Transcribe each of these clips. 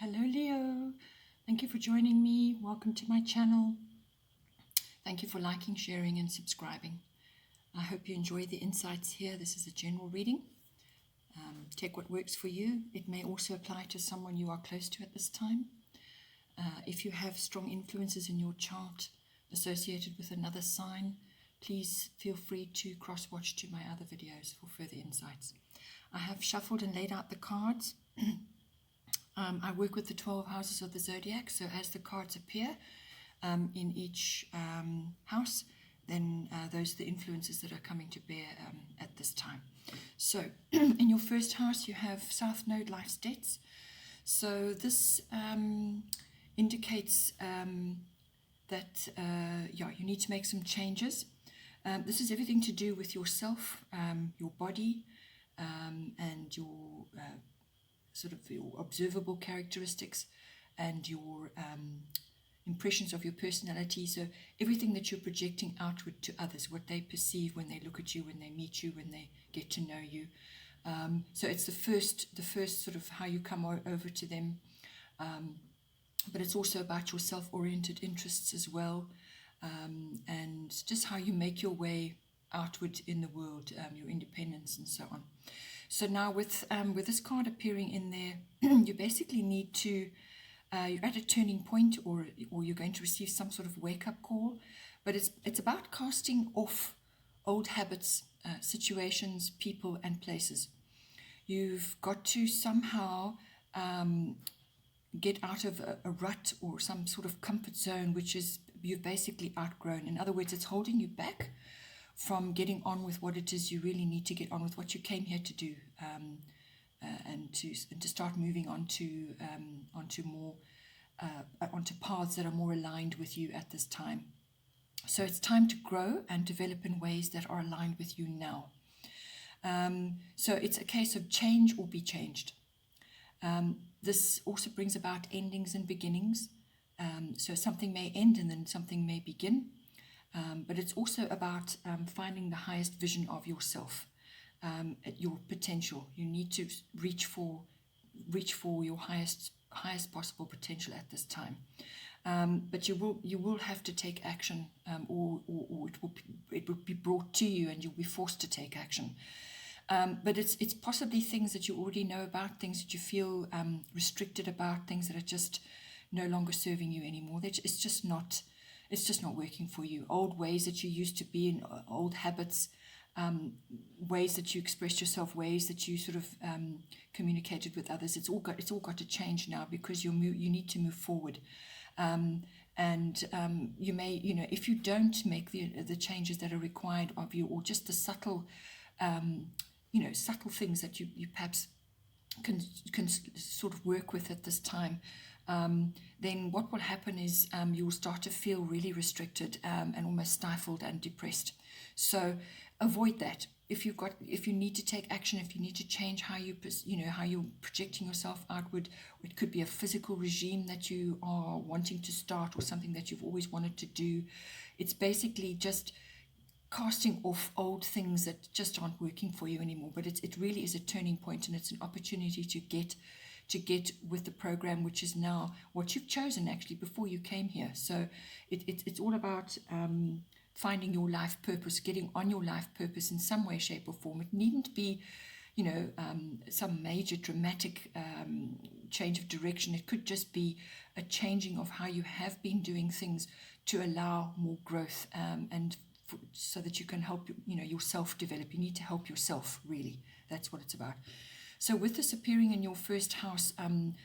Hello Leo, thank you for joining me. Welcome to my channel. Thank you for liking, sharing and subscribing. I hope you enjoy the insights here. This is a general reading. Take what works for you. It may also apply to someone you are close to at this time. If you have strong influences in your chart associated with another sign, please feel free to cross-watch to my other videos for further insights. I have shuffled and laid out the cards. I work with the 12 houses of the zodiac, so as the cards appear in each house, then those are the influences that are coming to bear at this time. So in your first house you have South Node Life States. So this indicates that you need to make some changes. This is everything to do with yourself, your body, and your sort of your observable characteristics and your impressions of your personality. So everything that you're projecting outward to others, what they perceive when they look at you, when they meet you, when they get to know you. So it's the first sort of how you come over to them, but it's also about your self-oriented interests as well, and just how you make your way outward in the world, your independence and so on. So now with this card appearing in there, you basically need to, you're at a turning point, or you're going to receive some sort of wake-up call, but it's about casting off old habits, situations, people and places. You've got to somehow get out of a rut or some sort of comfort zone, which is you've basically outgrown. In other words, it's holding you back from getting on with what it is you really need to get on with, what you came here to do, and to start moving onto more onto paths that are more aligned with you at this time. So it's time to grow and develop in ways that are aligned with you now. So it's a case of change or be changed. This also brings about endings and beginnings. So something may end and then something may begin. But it's also about finding the highest vision of yourself, your potential. You need to reach for your highest possible potential at this time. But you will have to take action, or it will be brought to you, and you'll be forced to take action. But it's possibly things that you already know about, things that you feel restricted about, things that are just no longer serving you anymore. It's just not working for you. Old ways that you used to be in, old habits, ways that you expressed yourself, ways that you sort of communicated with others. It's all got to change now, because you need to move forward. You may, if you don't make the changes that are required of you, or just the subtle, subtle things that you perhaps can sort of work with at this time, then what will happen is you will start to feel really restricted and almost stifled and depressed. So avoid that. If you need to take action, if you need to change how you're projecting yourself outward, it could be a physical regime that you are wanting to start, or something that you've always wanted to do. It's basically just casting off old things that just aren't working for you anymore. But it really is a turning point, and it's an opportunity to get with the program, which is now what you've chosen actually before you came here. So it's all about finding your life purpose, getting on your life purpose in some way, shape or form. It needn't be some major dramatic change of direction. It could just be a changing of how you have been doing things to allow more growth, so that you can help yourself develop. You need to help yourself, really. That's what it's about. So with this appearing in your first house,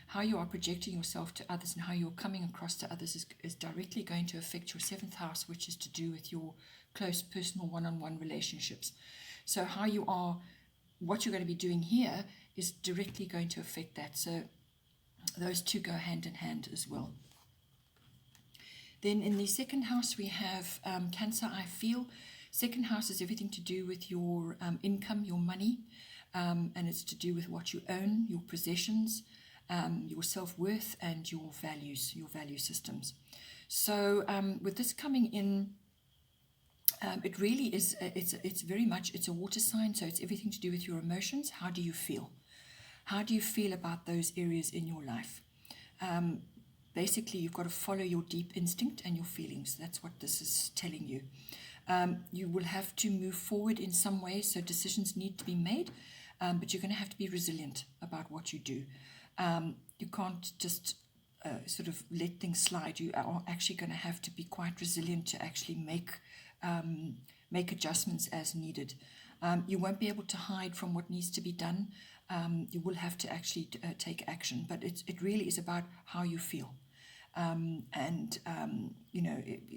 how you are projecting yourself to others and how you're coming across to others is directly going to affect your seventh house, which is to do with your close personal one-on-one relationships. So what you're going to be doing here is directly going to affect that. So those two go hand in hand as well. Then in the second house we have Cancer, I feel. Second house is everything to do with your income, your money. And it's to do with what you own, your possessions, your self-worth and your values, your value systems. So with this coming in, it really is, it's very much, it's a water sign, so it's everything to do with your emotions. How do you feel? How do you feel about those areas in your life? Basically, you've got to follow your deep instinct and your feelings. That's what this is telling you. You will have to move forward in some way, so decisions need to be made, but you're going to have to be resilient about what you do. You can't just sort of let things slide. You are actually going to have to be quite resilient to actually make adjustments as needed. You won't be able to hide from what needs to be done. You will have to actually take action, but it really is about how you feel.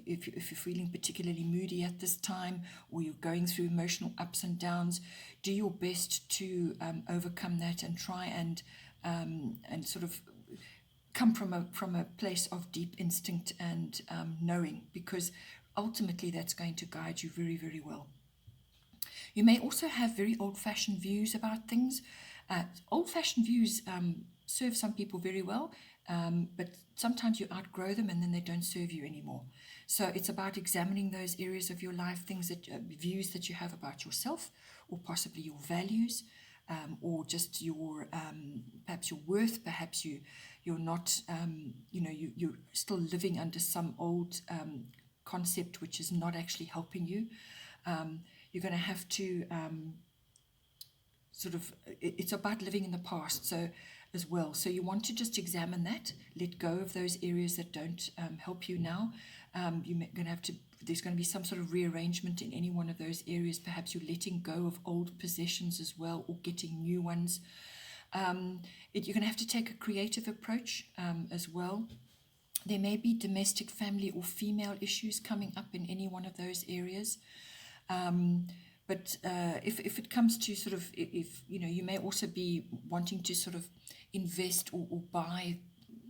If you're feeling particularly moody at this time, or you're going through emotional ups and downs, do your best to overcome that and try and sort of come from a place of deep instinct and knowing, because ultimately that's going to guide you very, very well. You may also have very old-fashioned views about things. Old-fashioned views serve some people very well, but sometimes you outgrow them and then they don't serve you anymore. So it's about examining those areas of your life, views that you have about yourself, or possibly your values, or just your perhaps your worth. Perhaps you're not you're still living under some old concept which is not actually helping you. You're going to have to it's about living in the past as well. So you want to just examine that, let go of those areas that don't help you now. There's going to be some sort of rearrangement in any one of those areas. Perhaps you're letting go of old possessions as well, or getting new ones. You're going to have to take a creative approach as well. There may be domestic, family, or female issues coming up in any one of those areas. But if it comes to sort of, you may also be wanting to sort of invest or buy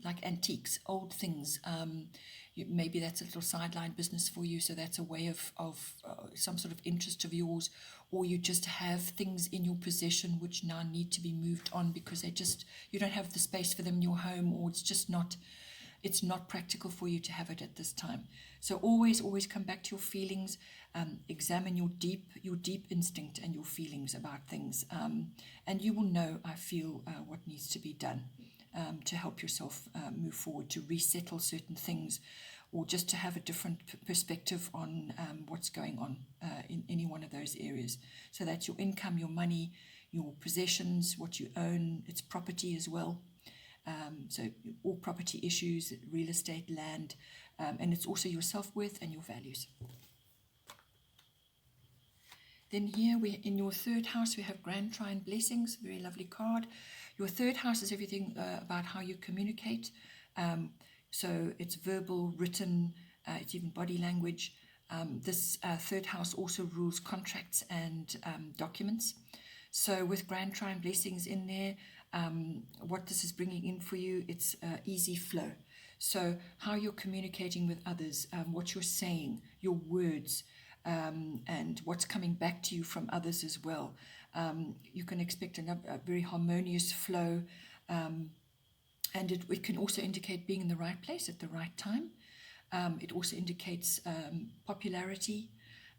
like antiques, old things. Maybe that's a little sideline business for you, so that's a way of some sort of interest of yours, or you just have things in your possession which now need to be moved on because you don't have the space for them in your home, or it's not practical for you to have it at this time. So always come back to your feelings. Examine your deep instinct and your feelings about things, and you will know, I feel, what needs to be done to help yourself move forward, to resettle certain things, or just to have a different perspective on what's going on in any one of those areas. So that's your income, your money, your possessions, what you own. It's property as well. So all property issues, real estate, land, and it's also your self-worth and your values. Then here, in your third house, we have Grand Trine Blessings, very lovely card. Your third house is everything about how you communicate. So it's verbal, written, it's even body language. This third house also rules contracts and documents. So with Grand Trine Blessings in there, what this is bringing in for you, it's easy flow. So how you're communicating with others, what you're saying, your words, and what's coming back to you from others as well. You can expect a very harmonious flow, and it can also indicate being in the right place at the right time. It also indicates popularity.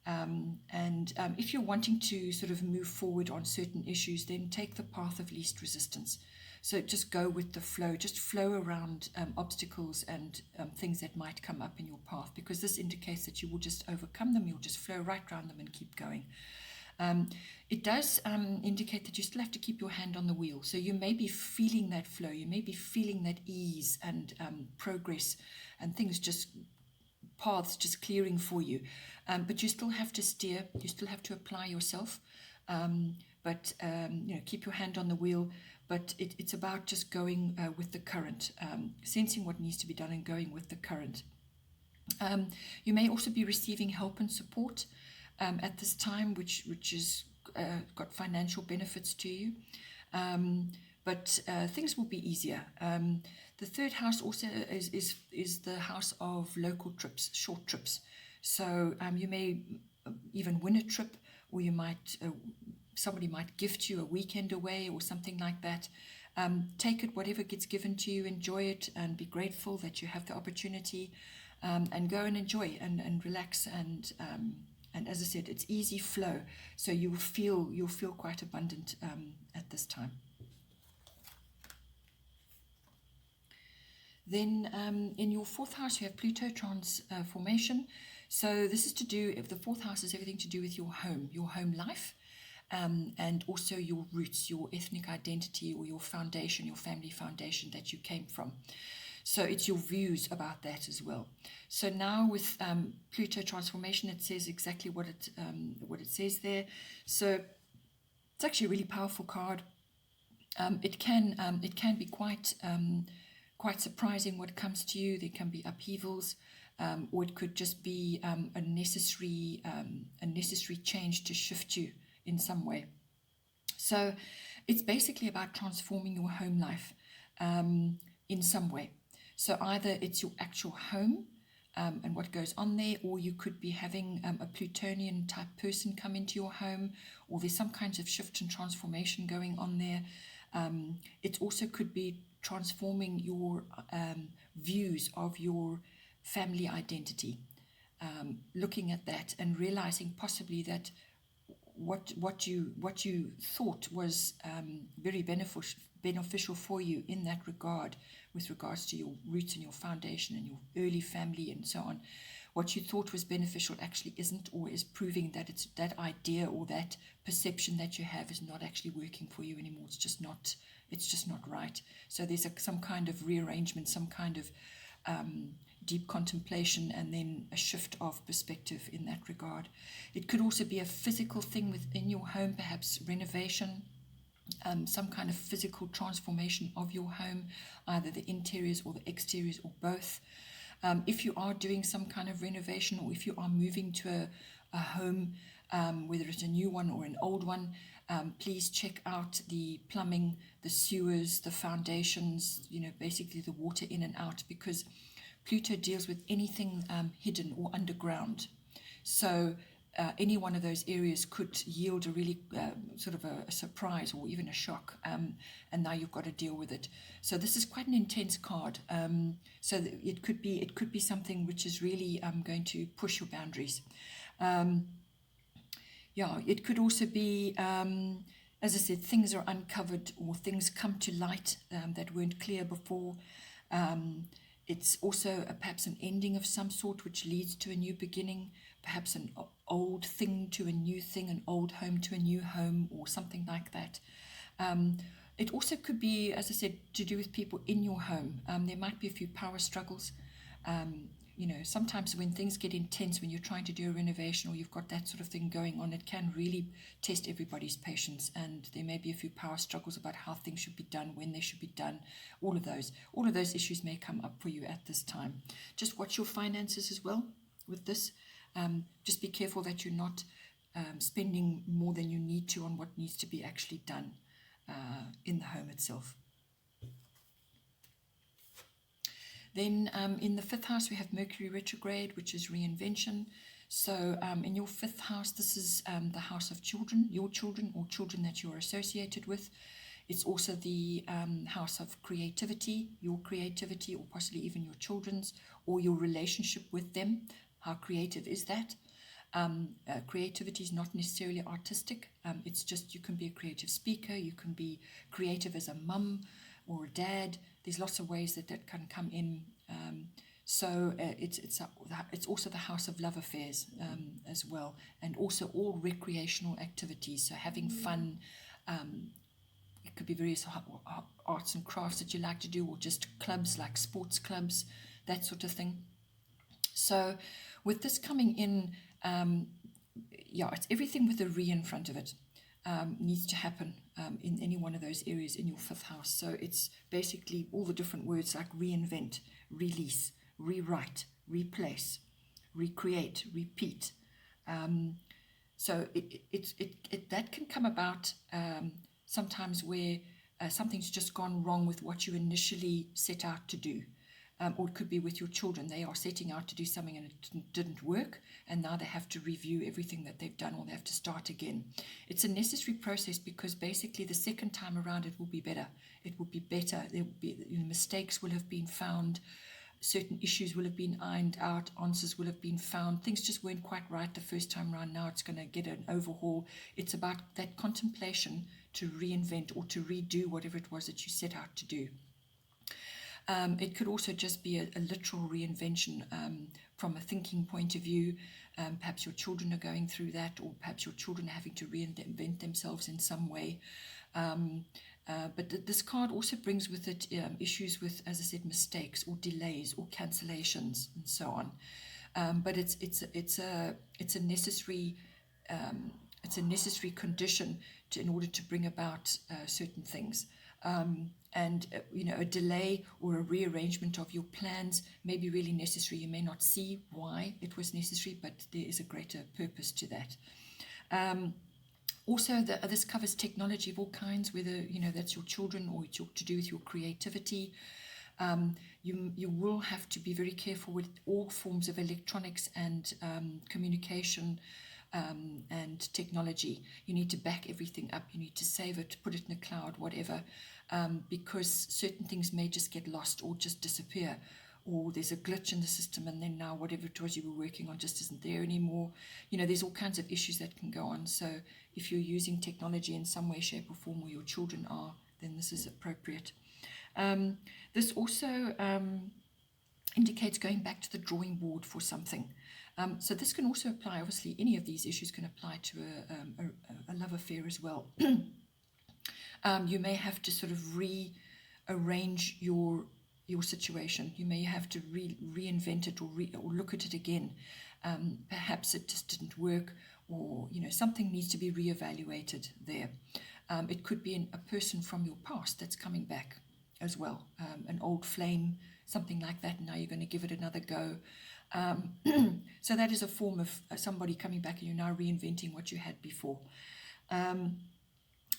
And if you're wanting to sort of move forward on certain issues, then take the path of least resistance. So just go with the flow, just flow around obstacles and things that might come up in your path, because this indicates that you will just overcome them, you'll just flow right around them and keep going. It does indicate that you still have to keep your hand on the wheel. So you may be feeling that flow, you may be feeling that ease and progress and paths just clearing for you. But you still have to steer, you still have to apply yourself, but keep your hand on the wheel. But it's about just going with the current, sensing what needs to be done and going with the current. You may also be receiving help and support at this time, which is got financial benefits to you. But things will be easier. The third house also is the house of local trips, short trips. So you may even win a trip, or you might somebody might gift you a weekend away or something like that. Take it, whatever gets given to you, enjoy it, and be grateful that you have the opportunity, and go and enjoy and relax. And as I said, it's easy flow, so you'll feel quite abundant at this time. Then in your fourth house, you have Pluto transformation. So this is to do, if the fourth house is everything to do with your home life, and also your roots, your ethnic identity, or your foundation, your family foundation that you came from. So it's your views about that as well. So now with Pluto transformation, it says exactly what it says there. So it's actually a really powerful card. It can be quite surprising what comes to you. There can be upheavals, or it could just be a necessary change to shift you in some way. So it's basically about transforming your home life in some way. So either it's your actual home and what goes on there, or you could be having a Plutonian type person come into your home, or there's some kinds of shift and transformation going on there. It also could be transforming your views of your family identity, looking at that and realizing possibly that what you thought was very beneficial for you in that regard, with regards to your roots and your foundation and your early family and so on, what you thought was beneficial actually isn't, or is proving that it's that idea or that perception that you have is not actually working for you anymore. It's just not right. So there's some kind of rearrangement, some kind of deep contemplation, and then a shift of perspective in that regard. It could also be a physical thing within your home, perhaps renovation, some kind of physical transformation of your home, either the interiors or the exteriors or both. If you are doing some kind of renovation, or if you are moving to a home, whether it's a new one or an old one, please check out the plumbing, the sewers, the foundations, basically the water in and out, because Pluto deals with anything hidden or underground. So any one of those areas could yield a really sort of a surprise or even a shock, and now you've got to deal with it. So this is quite an intense card. So it could be something which is really going to push your boundaries. It could also be, as I said, things are uncovered or things come to light that weren't clear before. It's also perhaps an ending of some sort which leads to a new beginning, perhaps an old thing to a new thing, an old home to a new home, or something like that. It also could be, as I said, to do with people in your home. There might be a few power struggles. Sometimes when things get intense, when you're trying to do a renovation or you've got that sort of thing going on, it can really test everybody's patience, and there may be a few power struggles about how things should be done, when they should be done. All of those issues may come up for you at this time. Just watch your finances as well with this. Just be careful that you're not spending more than you need to on what needs to be actually done in the home itself. Then in the fifth house, we have Mercury retrograde, which is reinvention. So in your fifth house, this is the house of children, your children or children that you're associated with. It's also the house of creativity, your creativity, or possibly even your children's, or your relationship with them. How creative is that? Creativity is not necessarily artistic. It's just you can be a creative speaker, you can be creative as a mum or a dad. There's lots of ways that can come in. It's also the house of love affairs as well, and also all recreational activities. So having fun. It could be various arts and crafts that you like to do, or just clubs like sports clubs, that sort of thing. So with this coming in, it's everything with a re in front of it. Needs to happen in any one of those areas in your fifth house. So it's basically all the different words like reinvent, release, rewrite, replace, recreate, repeat. So that can come about sometimes where something's just gone wrong with what you initially set out to do. Or it could be with your children. They are setting out to do something and it didn't work, and now they have to review everything that they've done, or they have to start again. It's a necessary process, because basically the second time around it will be better. It will be better. There will be, mistakes will have been found, certain issues will have been ironed out, answers will have been found. Things just weren't quite right the first time around. Now it's going to get an overhaul. It's about that contemplation to reinvent or to redo whatever it was that you set out to do. It could also just be a literal reinvention from a thinking point of view. Perhaps your children are going through that, or perhaps your children are having to reinvent themselves in some way. But this card also brings with it issues with, as I said, mistakes or delays or cancellations and so on. But it's a necessary condition in order to bring about certain things. And a delay or a rearrangement of your plans may be really necessary. You may not see why it was necessary, but there is a greater purpose to that. Also, this covers technology of all kinds, whether that's your children or it's to do with your creativity. You will have to be very careful with all forms of electronics and communication and technology. You need to back everything up. You need to save it, put it in the cloud, whatever, because certain things may just get lost or just disappear, or there's a glitch in the system and then now whatever it was you were working on just isn't there anymore. There's all kinds of issues that can go on. So if you're using technology in some way, shape or form, or your children are, then this is appropriate. This also indicates going back to the drawing board for something. So this can also apply, obviously, any of these issues can apply to a love affair as well. You may have to sort of rearrange your situation. You may have to reinvent it or look at it again. Perhaps it just didn't work, or something needs to be reevaluated there. It could be a person from your past that's coming back as well, an old flame, something like that. Now you're going to give it another go. So that is a form of somebody coming back and you're now reinventing what you had before.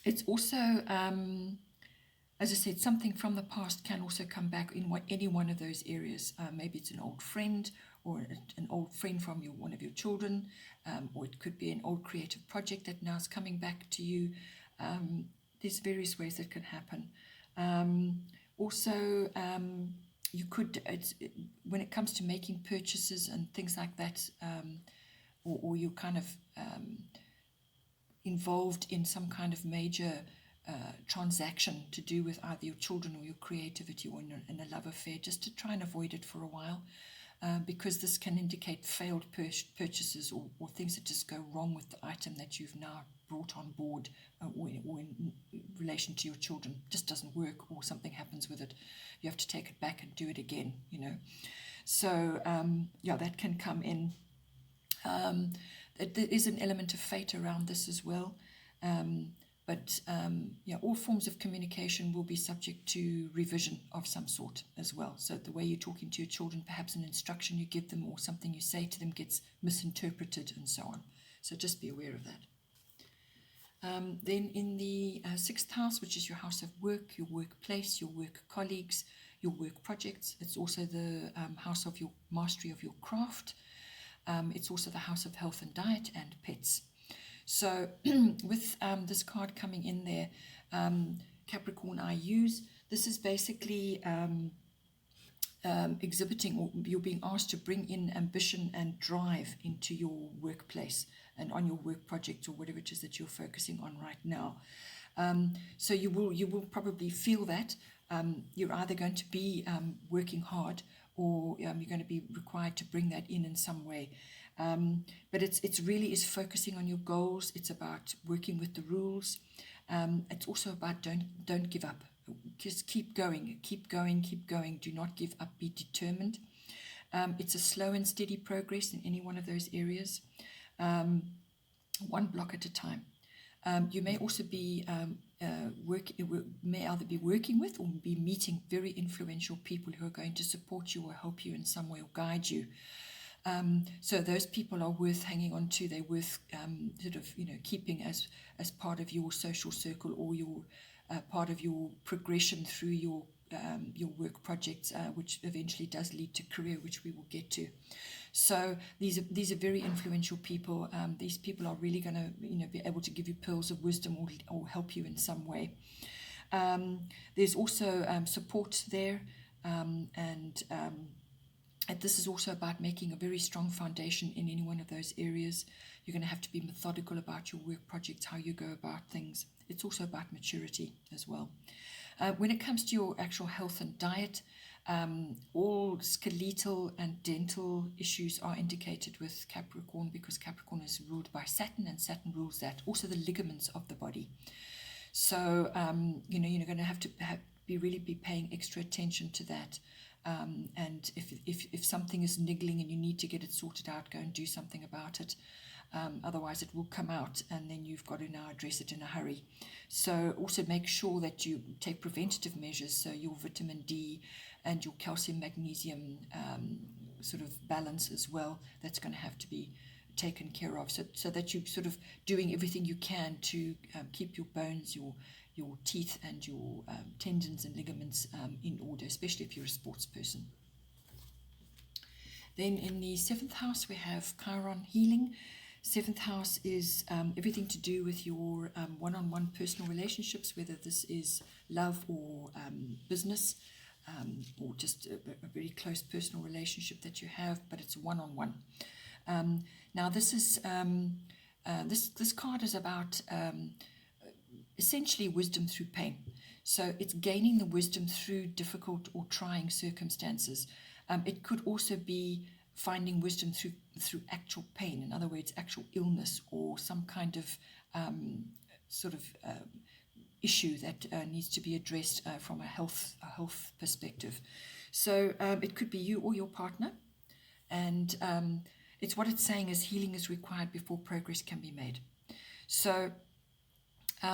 It's also, as I said, something from the past can also come back in any one of those areas. Maybe it's an old friend, or an old friend from one of your children, or it could be an old creative project that now is coming back to you. There's various ways that can happen. Also, you could, when it comes to making purchases and things like that, or you're kind of involved in some kind of major transaction to do with either your children or your creativity, or in a love affair, just to try and avoid it for a while, because this can indicate failed purchases or things that just go wrong with the item that you've now brought on board, or in relation to your children. Just doesn't work, or something happens with it. You have to take it back and do it again, So, that can come in. There is an element of fate around this as well. But all forms of communication will be subject to revision of some sort as well. So the way you're talking to your children, perhaps an instruction you give them or something you say to them gets misinterpreted and so on. So just be aware of that. Then in the sixth house, which is your house of work, your workplace, your work colleagues, your work projects, it's also the house of your mastery of your craft. It's also the house of health and diet and pets. So with this card coming in there, Capricorn IUs, this is basically exhibiting, or you're being asked to bring in ambition and drive into your workplace and on your work project or whatever it is that you're focusing on right now. So you will probably feel that you're either going to be working hard, or you're going to be required to bring that in some way. But it's really is focusing on your goals. It's about working with the rules. It's also about don't give up. Just keep going. Do not give up. Be determined. It's a slow and steady progress in any one of those areas, one block at a time. You may also be may either be working with or be meeting very influential people who are going to support you or help you in some way or guide you. So those people are worth hanging on to. They're worth keeping as part of your social circle, or your part of your progression through your work projects, which eventually does lead to career, which we will get to. So these are very influential people. These people are really going to be able to give you pearls of wisdom or help you in some way. There's also support there, and this is also about making a very strong foundation in any one of those areas. You're going to have to be methodical about your work projects, how you go about things. It's also about maturity as well. When it comes to your actual health and diet, All skeletal and dental issues are indicated with Capricorn, because Capricorn is ruled by Saturn, and Saturn rules that. Also the ligaments of the body. So, you're going to have to be paying extra attention to that. And if something is niggling and you need to get it sorted out, go and do something about it. Otherwise it will come out, and then you've got to now address it in a hurry. So also make sure that you take preventative measures, so your vitamin D and your calcium magnesium sort of balance as well, that's going to have to be taken care of, so that you're sort of doing everything you can to keep your bones, your teeth and your tendons and ligaments in order, especially if you're a sports person. Then in the 7th house we have Chiron healing. 7th house is everything to do with your one-on-one personal relationships, whether this is love or business, or just a very close personal relationship that you have, but it's one-on-one. Now this is this card is about essentially wisdom through pain. So it's gaining the wisdom through difficult or trying circumstances. It could also be finding wisdom through actual pain, in other words, actual illness or some kind of issue that needs to be addressed from a health perspective. So it could be you or your partner, and it's what it's saying is healing is required before progress can be made. So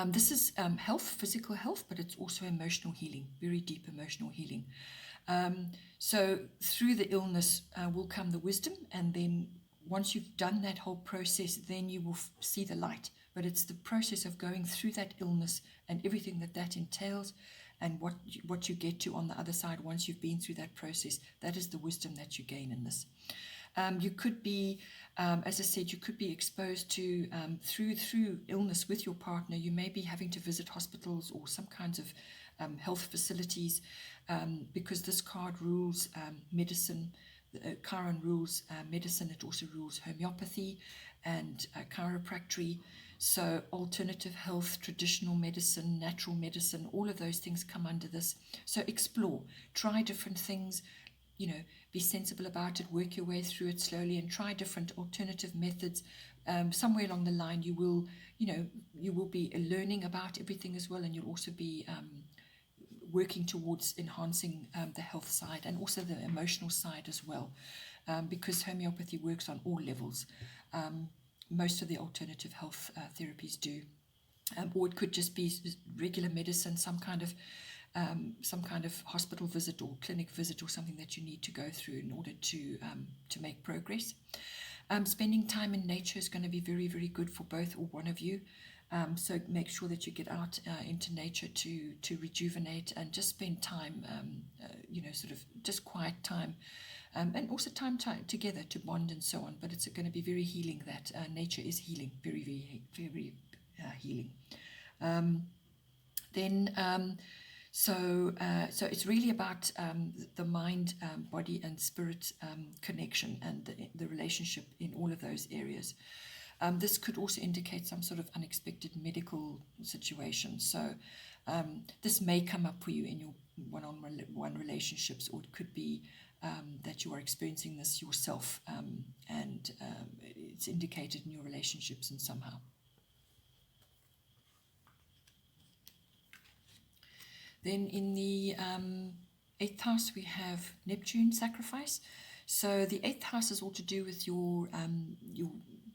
this is health, physical health, but it's also emotional healing, very deep emotional healing. So through the illness will come the wisdom, and then once you've done that whole process, then you will see the light. But it's the process of going through that illness and everything that entails, and what you get to on the other side once you've been through that process. That is the wisdom that you gain in this. You could be, as I said, you could be exposed to, through illness with your partner, you may be having to visit hospitals or some kinds of health facilities, because this card rules medicine. Chiron rules medicine. It also rules homeopathy and chiropractic. So alternative health, traditional medicine, natural medicine, all of those things come under this. So explore, try different things, be sensible about it, work your way through it slowly, and try different alternative methods. Somewhere along the line you will be learning about everything as well, and you'll also be working towards enhancing the health side and also the emotional side as well, because homeopathy works on all levels. Most of the alternative health therapies do, or it could just be regular medicine, some kind of hospital visit or clinic visit or something that you need to go through in order to make progress. Spending time in nature is going to be very, very good for both or one of you. So make sure that you get out into nature to rejuvenate and just spend time, sort of just quiet time, and also time together to bond and so on. But it's going to be very healing. That nature is healing, very, very, very healing. So it's really about the mind, body, and spirit connection, and the relationship in all of those areas. This could also indicate some sort of unexpected medical situation. So this may come up for you in your one-on-one relationships, or it could be that you are experiencing this yourself, and it's indicated in your relationships in somehow. Then in the 8th house we have Neptune sacrifice. So the 8th house is all to do with your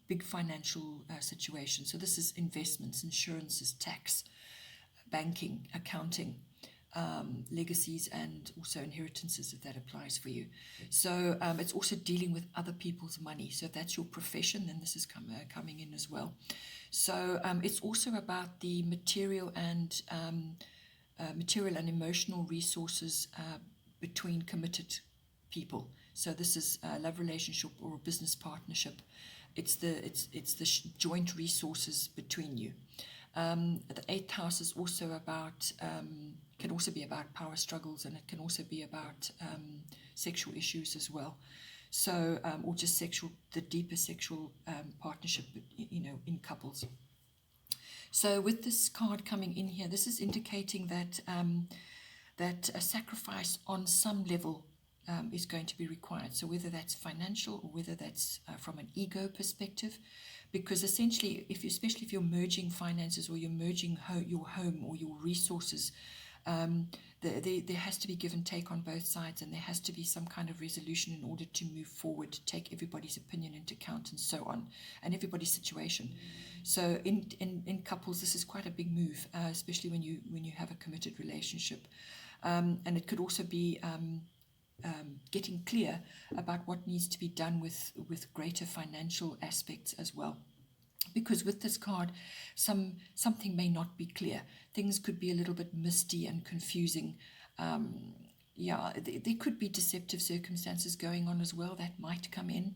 big financial situation. So this is investments, insurances, tax, banking, accounting, legacies, and also inheritances, if that applies for you. So it's also dealing with other people's money. So if that's your profession, then this is coming in as well. So it's also about the material and emotional resources between committed people. So this is a love relationship or a business partnership. It's the joint resources between you. The 8th house is also about, can also be about power struggles, and it can also be about sexual issues as well. So, or just the deeper sexual partnership, in couples. So with this card coming in here, this is indicating that that a sacrifice on some level is going to be required. So whether that's financial or whether that's from an ego perspective, because essentially, especially if you're merging finances or you're merging your home or your resources, there has to be give and take on both sides, and there has to be some kind of resolution in order to move forward, to take everybody's opinion into account and so on, and everybody's situation. So in couples, this is quite a big move, especially when you have a committed relationship. And it could also be getting clear about what needs to be done with greater financial aspects as well. Because with this card, something may not be clear. Things could be a little bit misty and confusing. There could be deceptive circumstances going on as well that might come in.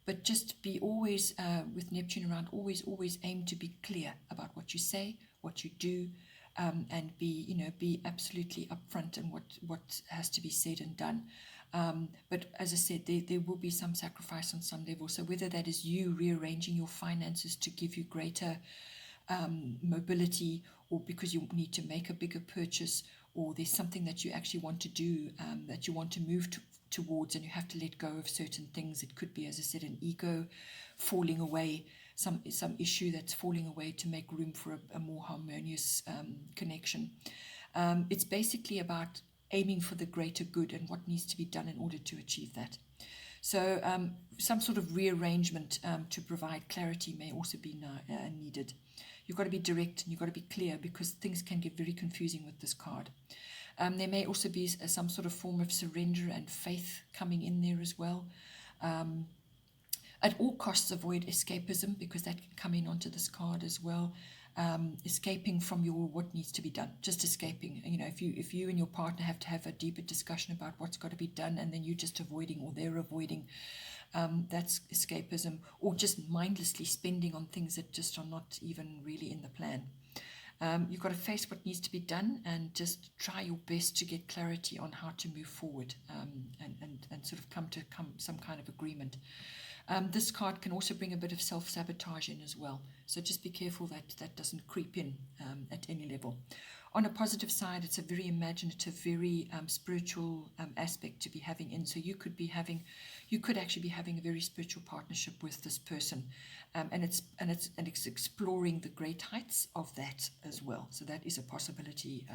But just be always, with Neptune around, always aim to be clear about what you say, what you do, and be absolutely upfront in what has to be said and done. But as I said, there will be some sacrifice on some level. So whether that is you rearranging your finances to give you greater mobility, or because you need to make a bigger purchase, or there's something that you actually want to do, that you want to move towards, and you have to let go of certain things. It could be, as I said, an ego falling away, some issue that's falling away to make room for a more harmonious connection. It's basically about aiming for the greater good and what needs to be done in order to achieve that. So some sort of rearrangement to provide clarity may also be needed. You've got to be direct and you've got to be clear, because things can get very confusing with this card. There may also be some sort of form of surrender and faith coming in there as well. At all costs, avoid escapism, because that can come in onto this card as well. Escaping from what needs to be done, just escaping. If you and your partner have to have a deeper discussion about what's got to be done, and then you're just avoiding, or they're avoiding, that's escapism, or just mindlessly spending on things that just are not even really in the plan. You've got to face what needs to be done and just try your best to get clarity on how to move forward, and sort of come to some kind of agreement. This card can also bring a bit of self-sabotage in as well. So just be careful that doesn't creep in at any level. On a positive side, it's a very imaginative, very spiritual aspect to be having in. So you could actually be having a very spiritual partnership with this person, and it's exploring the great heights of that as well. So that is a possibility.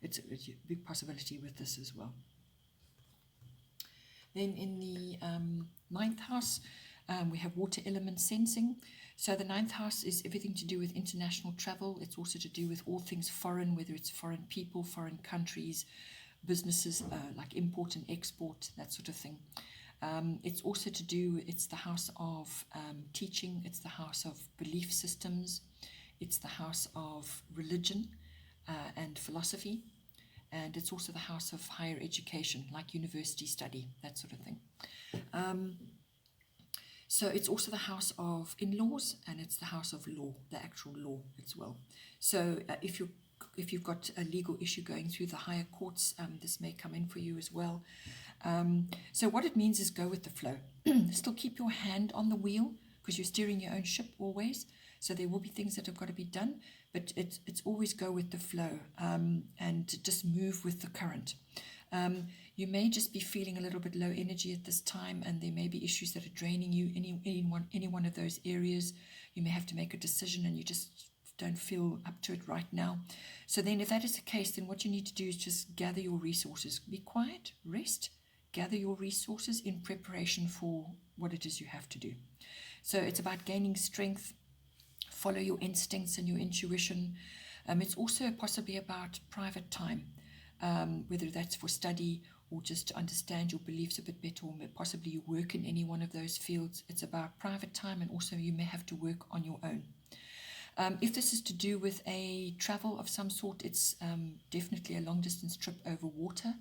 It's a big possibility with this as well. Then in the ninth house, we have water element sensing. So the ninth house is everything to do with international travel. It's also to do with all things foreign, whether it's foreign people, foreign countries, businesses, like import and export, that sort of thing. It's also it's the house of teaching. It's the house of belief systems. It's the house of religion and philosophy. And it's also the house of higher education, like university study, that sort of thing. So it's also the house of in-laws, and it's the house of law, the actual law as well. So if you've got a legal issue going through the higher courts, this may come in for you as well. So what it means is go with the flow. Still keep your hand on the wheel, because you're steering your own ship always. So there will be things that have got to be done, but it's always go with the flow, and just move with the current. You may just be feeling a little bit low energy at this time, and there may be issues that are draining you, any one of those areas. You may have to make a decision and you just don't feel up to it right now. So then if that is the case, then what you need to do is just gather your resources. Be quiet, rest, gather your resources in preparation for what it is you have to do. So it's about gaining strength, follow your instincts and your intuition. It's also possibly about private time, whether that's for study or just to understand your beliefs a bit better, or possibly you work in any one of those fields. It's about private time, and also you may have to work on your own. If this is to do with a travel of some sort, it's definitely a long distance trip over water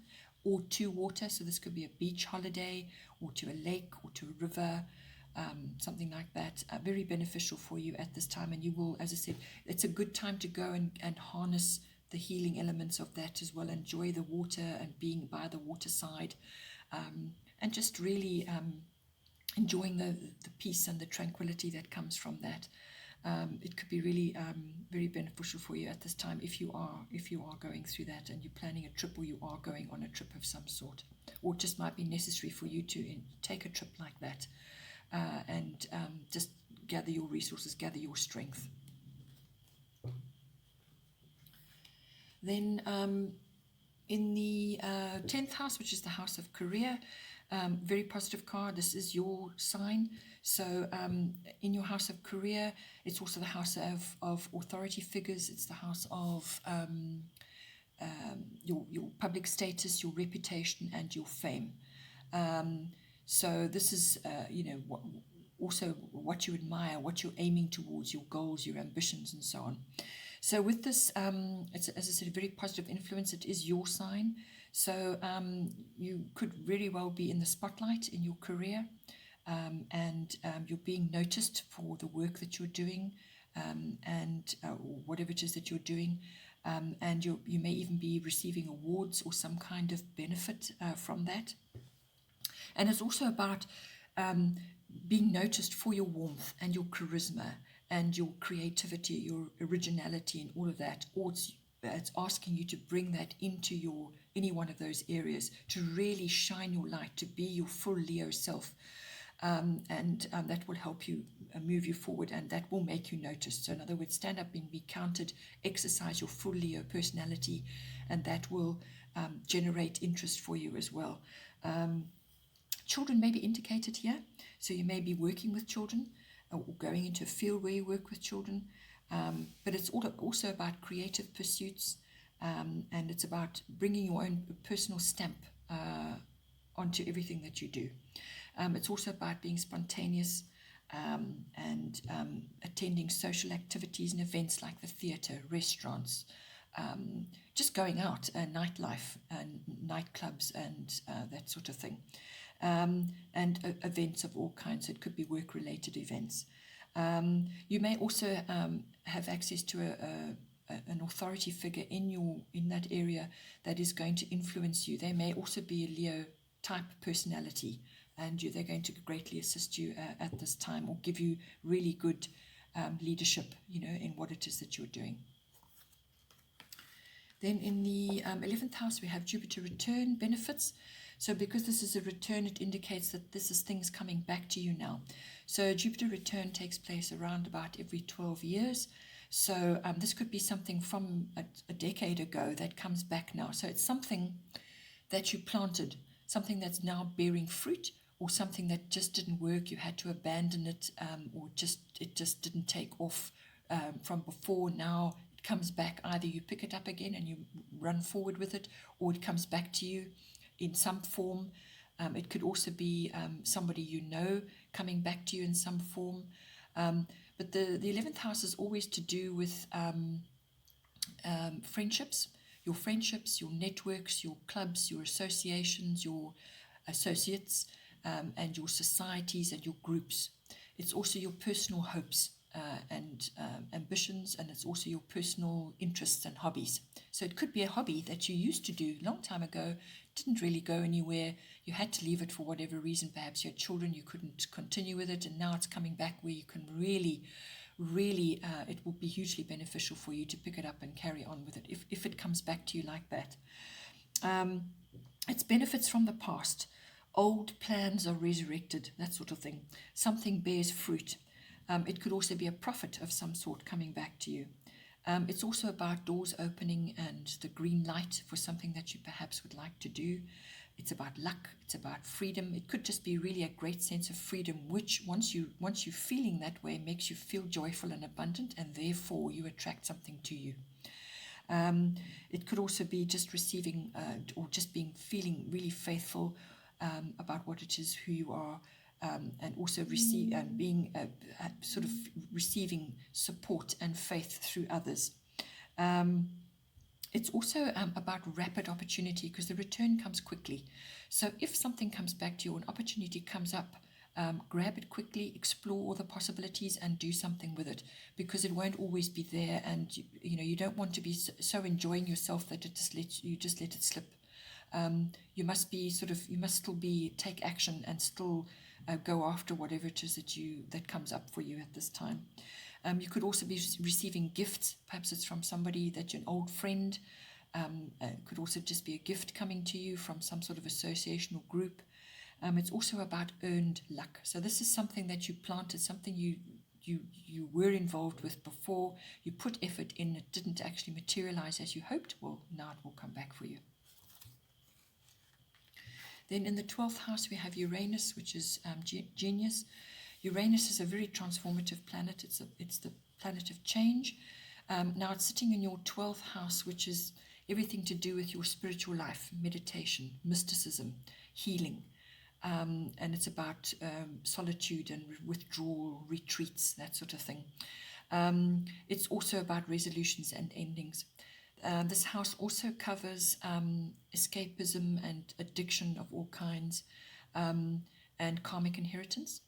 or to water. So this could be a beach holiday, or to a lake, or to a river, something like that. Very beneficial for you at this time, and you will, as I said, it's a good time to go and harness the healing elements of that as well. Enjoy the water and being by the waterside, and just really enjoying the peace and the tranquility that comes from that. it could be really very beneficial for you at this time if you are going through that and you're planning a trip, or you are going on a trip of some sort, or it just might be necessary for you to take a trip like that, and just gather your resources, gather your strength. Then in the 10th house, which is the house of career, very positive card. This is your sign. So in your house of career, it's also the house of authority figures. It's the house of your public status, your reputation, and your fame. So this is, also what you admire, what you're aiming towards, your goals, your ambitions, and so on. So with this, it's, as I said, a very positive influence. It is your sign. So you could very well be in the spotlight in your career, and you're being noticed for the work that you're doing, and whatever it is that you're doing. And you may even be receiving awards or some kind of benefit from that. And it's also about being noticed for your warmth and your charisma and your creativity, your originality, and all of that. Or it's asking you to bring that into any one of those areas, to really shine your light, to be your full Leo self. And that will help you move you forward, and that will make you noticed. So in other words, stand up and be counted, exercise your full Leo personality, and that will generate interest for you as well. Children may be indicated here, so you may be working with children or going into a field where you work with children, but it's also about creative pursuits, and it's about bringing your own personal stamp onto everything that you do. It's also about being spontaneous, and attending social activities and events like the theatre, restaurants, just going out, nightlife, and nightclubs, and that sort of thing. And events of all kinds. It could be work-related events. You may also have access to an authority figure in that area that is going to influence you. They may also be a Leo type personality, and they're going to greatly assist you at this time, or give you really good leadership, in what it is that you're doing. Then in the 11th house, we have Jupiter return benefits. So because this is a return, it indicates that this is things coming back to you now. So Jupiter return takes place around about every 12 years. So this could be something from a decade ago that comes back now. So it's something that you planted, something that's now bearing fruit, or something that just didn't work. You had to abandon it, or it just didn't take off from before. Now it comes back. Either you pick it up again and you run forward with it, or it comes back to you in some form. It could also be somebody coming back to you in some form. But the 11th house is always to do with friendships, your networks, your clubs, your associations, your associates, and your societies and your groups. It's also your personal hopes and ambitions, and it's also your personal interests and hobbies. So it could be a hobby that you used to do a long time ago, didn't really go anywhere. You had to leave it for whatever reason. Perhaps you had children, you couldn't continue with it, and now it's coming back where you can really, it will be hugely beneficial for you to pick it up and carry on with it if it comes back to you like that. It's benefits from the past. Old plans are resurrected, that sort of thing. Something bears fruit. It could also be a profit of some sort coming back to you. It's also about doors opening and the green light for something that you perhaps would like to do. It's about luck. It's about freedom. It could just be really a great sense of freedom, which once you're feeling that way, makes you feel joyful and abundant, and therefore you attract something to you. It could also be just receiving or just feeling really faithful about what it is, who you are, and also receiving support and faith through others. It's also about rapid opportunity, because the return comes quickly. So if something comes back to you, an opportunity comes up, grab it quickly, explore all the possibilities, and do something with it, because it won't always be there, and you don't want to be so enjoying yourself that you just let it slip. You must still take action and still go after whatever it is that comes up for you at this time. You could also be receiving gifts. Perhaps it's from somebody that you're an old friend. It could also just be a gift coming to you from some sort of association or group. It's also about earned luck. So this is something that you planted, something you were involved with before. You put effort in, it didn't actually materialize as you hoped. Well, now it will come back for you. Then in the 12th house, we have Uranus, which is genius. Uranus is a very transformative planet. It's the planet of change. Now it's sitting in your 12th house, which is everything to do with your spiritual life, meditation, mysticism, healing. And it's about solitude and withdrawal, retreats, that sort of thing. It's also about resolutions and endings. This house also covers escapism and addiction of all kinds, and karmic inheritance.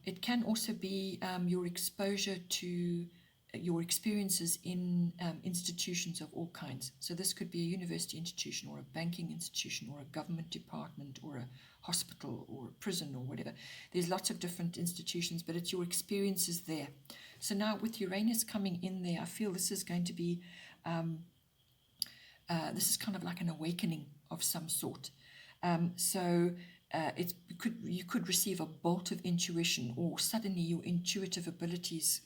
It can also be your exposure to your experiences in institutions of all kinds. So this could be a university institution or a banking institution or a government department or a hospital or a prison or whatever. There's lots of different institutions, but it's your experiences there. So now with Uranus coming in there, I feel this is going to be, this is kind of like an awakening of some sort. You could receive a bolt of intuition, or suddenly your intuitive abilities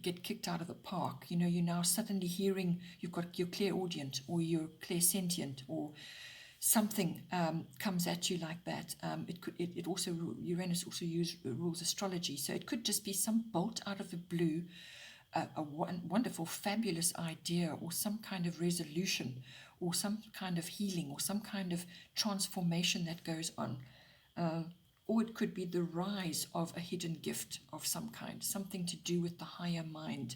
get kicked out of the park. You know, you're now suddenly hearing, you've got your clairaudient or your clairsentient or something comes at you like that. It also, Uranus also rules astrology, so it could just be some bolt out of the blue, a wonderful, fabulous idea, or some kind of resolution, or some kind of healing, or some kind of transformation that goes on. Or it could be the rise of a hidden gift of some kind, something to do with the higher mind.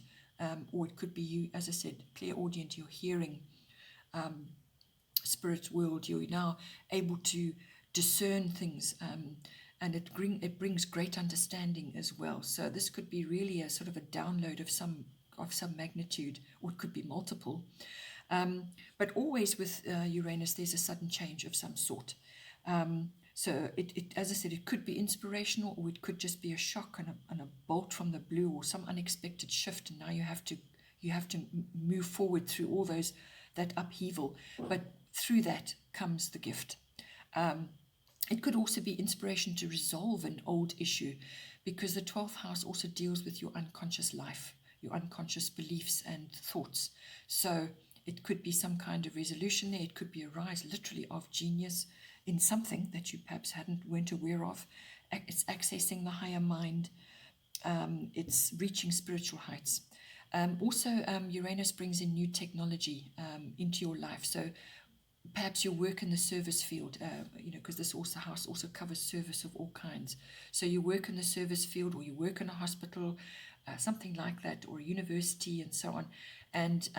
Or it could be you, as I said, clairaudient, you're hearing spirit world, you're now able to discern things, and it brings great understanding as well. So this could be really a sort of a download of some magnitude, or it could be multiple. But always with Uranus, there's a sudden change of some sort. So it, as I said, it could be inspirational, or it could just be a shock and a bolt from the blue, or some unexpected shift, and now you have to move forward through all that upheaval. But through that comes the gift. It could also be inspiration to resolve an old issue, because the 12th house also deals with your unconscious life, your unconscious beliefs and thoughts. So it could be some kind of resolution there. It could be a rise literally of genius in something that you perhaps weren't aware of. It's accessing the higher mind. It's reaching spiritual heights. Also, Uranus brings in new technology into your life. So perhaps you work in the service field, because this house also covers service of all kinds. So you work in the service field, or you work in a hospital, something like that, or a university and so on. And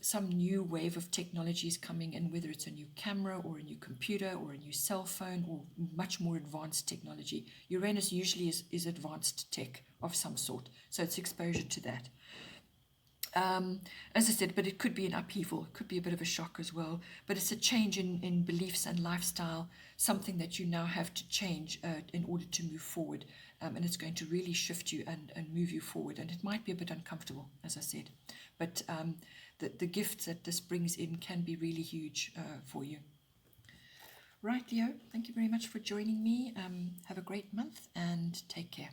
some new wave of technology is coming in, whether it's a new camera or a new computer or a new cell phone or much more advanced technology. Uranus usually is advanced tech of some sort, so it's exposure to that. As I said, but it could be an upheaval, it could be a bit of a shock as well, but it's a change in beliefs and lifestyle, something that you now have to change in order to move forward, and it's going to really shift you and move you forward, and it might be a bit uncomfortable, as I said, but the gifts that this brings in can be really huge for you. Right, Leo, thank you very much for joining me. Have a great month and take care.